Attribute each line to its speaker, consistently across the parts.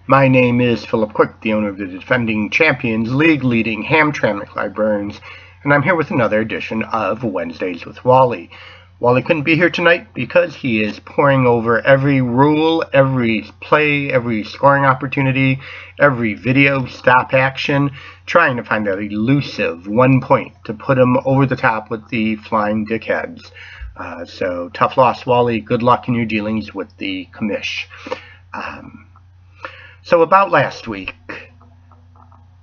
Speaker 1: My name is Philip Quick, the owner of the defending champions, league-leading Hamtramck Librarians, and I'm here with another edition of Wednesdays with Wally. Wally couldn't be here tonight because he is poring over every rule, every play, every scoring opportunity, every video stop action, trying to find that elusive 1 point to put him over the top with the flying dickheads. So tough loss, Wally. Good luck in your dealings with the commish. So about last week,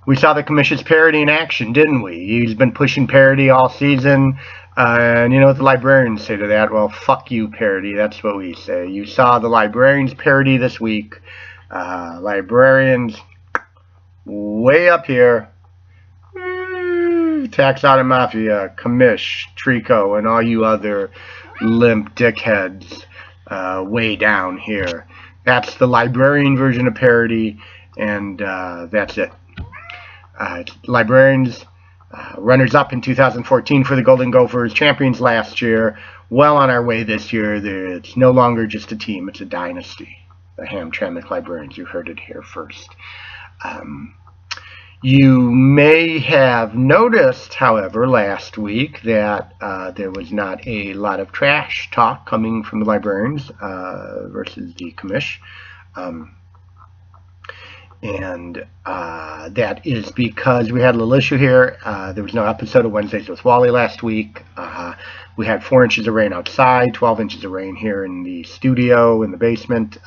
Speaker 1: we saw the commission's parody in action, didn't we? He's been pushing parody all season. And you know what the librarians say to that? Well, fuck you, parody. That's what we say. You saw the librarians parody this week. Librarians way up here. Tax Audit Mafia, Commish, Trico, and all you other limp dickheads way down here. That's the librarian version of parody, and that's it. Librarians, runners-up in 2014 for the Golden Gophers, champions last year, well on our way this year. It's no longer just a team, it's a dynasty. The Hamtramck Librarians, you heard it here first. You may have noticed, however, last week that there was not a lot of trash talk coming from the librarians versus the commish. And that is because we had a little issue here. There was no episode of Wednesdays with Wally last week. We had 4 inches of rain outside, 12 inches of rain here in the studio, in the basement.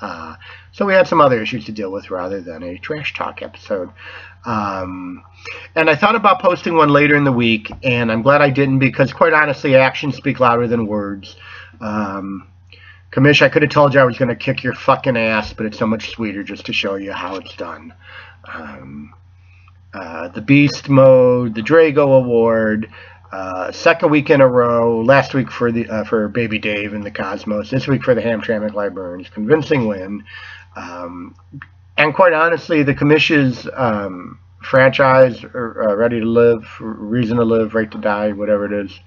Speaker 1: So we had some other issues to deal with rather than a trash talk episode. And I thought about posting one later in the week, and I'm glad I didn't because, quite honestly, actions speak louder than words. Commish, I could have told you I was going to kick your fucking ass, but it's so much sweeter just to show you how it's done. The Beast Mode, the Drago Award, second week in a row, last week for Baby Dave and the Cosmos, this week for the Hamtramck Librarians, convincing win. And quite honestly, the Commish's franchise, Ready to Live, Reason to Live, Right to Die, whatever it is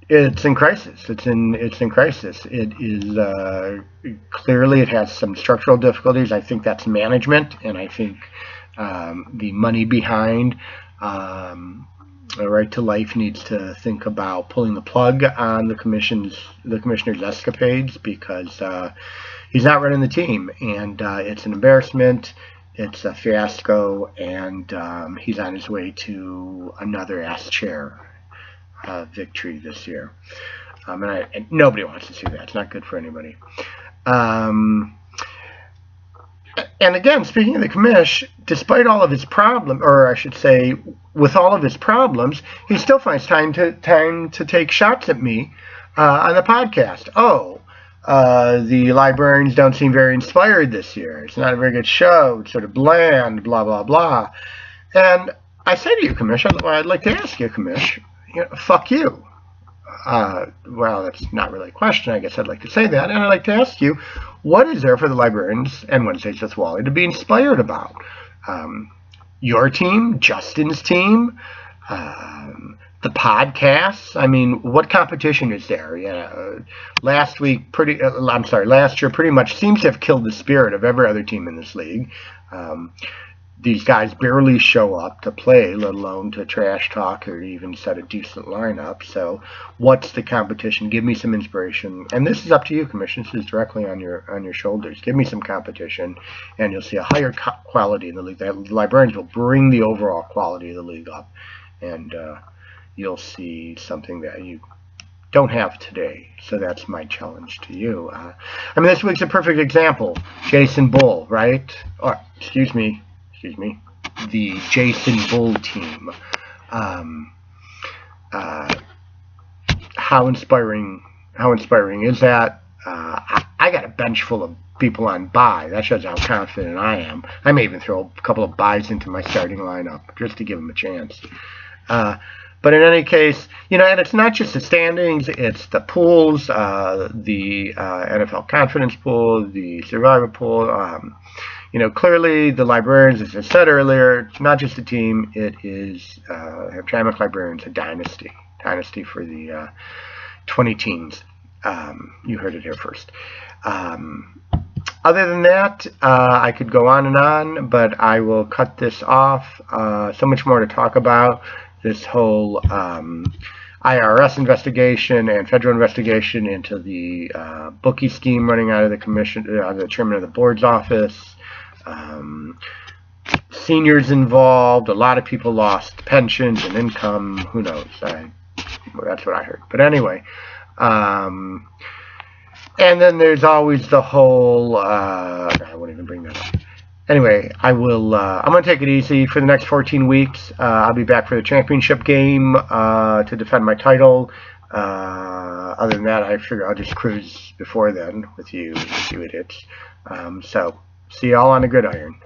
Speaker 1: it's in crisis. It's in crisis. It is clearly it has some structural difficulties. I think that's management, and I think the money behind Right to Life needs to think about pulling the plug on the commissioner's escapades because he's not running the team, and it's an embarrassment. It's a fiasco, and he's on his way to another ass chair victory this year. And nobody wants to see that. It's not good for anybody. And again, speaking of the commish, despite all of his problems, or I should say, with all of his problems, he still finds time to take shots at me on the podcast. The librarians don't seem very inspired this year. It's not a very good show. It's sort of bland, blah, blah, blah. And I say to you, Commish, I'd like to ask you, Commish, fuck you. Well, that's not really a question. I guess I'd like to say that. And I'd like to ask you, what is there for the librarians and Wednesdays with Wally to be inspired about? Your team? Justin's team? The podcasts? I mean, what competition is there? Last year pretty much seems to have killed the spirit of every other team in this league. These guys barely show up to play, let alone to trash talk or even set a decent lineup. So what's the competition? Give me some inspiration. And this is up to you, Commission. This is directly on your shoulders. Give me some competition, and you'll see a higher quality in the league. The librarians will bring the overall quality of the league up, and you'll see something that you don't have today. So that's my challenge to you. This week's a perfect example. Jason Bull, right? Or, excuse me, the Jason Bull team. How inspiring is that? I got a bench full of people on bye. That shows how confident I am. I may even throw a couple of buys into my starting lineup just to give them a chance. But in any case, and it's not just the standings, it's the pools, the NFL confidence pool, the survivor pool. Clearly the librarians, as I said earlier, it's not just a team, it is Hamtramck Librarians, a dynasty for the 20 teens. You heard it here first. Other than that, I could go on and on, but I will cut this off. So much more to talk about. This whole IRS investigation and federal investigation into the bookie scheme running out of the the chairman of the board's office. Seniors involved. A lot of people lost pensions and income. Who knows? That's what I heard. But anyway. And then there's always the whole, I won't even bring that up. Anyway, I'm going to take it easy for the next 14 weeks. I'll be back for the championship game to defend my title. Other than that, I figure I'll just cruise before then with you idiots. So, see y'all on the gridiron.